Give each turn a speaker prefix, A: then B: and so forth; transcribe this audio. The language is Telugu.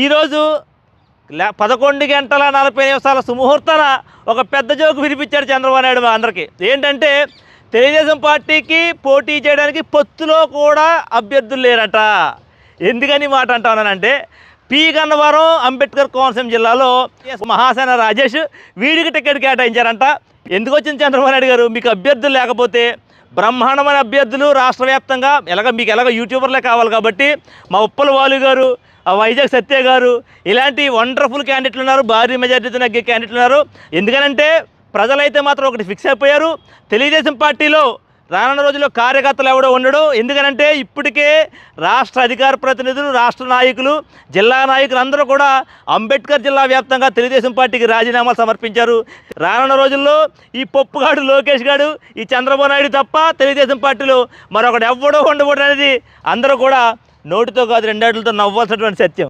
A: ఈరోజు 11:40 సుముహూర్తాన ఒక పెద్ద జోకు వినిపించాడు చంద్రబాబు నాయుడు మా అందరికీ. ఏంటంటే తెలుగుదేశం పార్టీకి పోటీ చేయడానికి పొత్తులో కూడా అభ్యర్థులు లేరట. ఎందుకని మాట అంటానంటే పి గన్నవరం అంబేద్కర్ కోనసీమ జిల్లాలో మహాసేన రాజేష్ వీడికి టికెట్ కేటాయించారంట. ఎందుకు వచ్చింది చంద్రబాబు నాయుడు గారు, మీకు అభ్యర్థులు లేకపోతే బ్రహ్మాండమైన అభ్యర్థులు రాష్ట్ర వ్యాప్తంగా మీకు ఎలాగ యూట్యూబర్లే కావాలి కాబట్టి మా ఉప్పల వాలు గారు, వైజాగ్ సత్య గారు ఇలాంటి వండర్ఫుల్ క్యాండిడేట్లు ఉన్నారు, భారీ మెజార్టీతో నగ్గే క్యాండిడేట్లు ఉన్నారు. ఎందుకనంటే ప్రజలైతే మాత్రం ఒకటి ఫిక్స్ అయిపోయారు, తెలుగుదేశం పార్టీలో రానున్న రోజుల్లో కార్యకర్తలు ఎవడో ఉండడు. ఎందుకనంటే ఇప్పటికే రాష్ట్ర అధికార ప్రతినిధులు, రాష్ట్ర నాయకులు, జిల్లా నాయకులు అందరూ కూడా అంబేద్కర్ జిల్లా వ్యాప్తంగా తెలుగుదేశం పార్టీకి రాజీనామాలు సమర్పించారు. రానున్న రోజుల్లో ఈ పప్పుగాడు లోకేష్ గాడు, ఈ చంద్రబాబు నాయుడు తప్ప తెలుగుదేశం పార్టీలో మరొకటి ఎవడో ఉండకూడదు అనేది అందరూ కూడా నోటితో కాదు రెండేళ్లతో నవ్వాల్సినటువంటి సత్యం.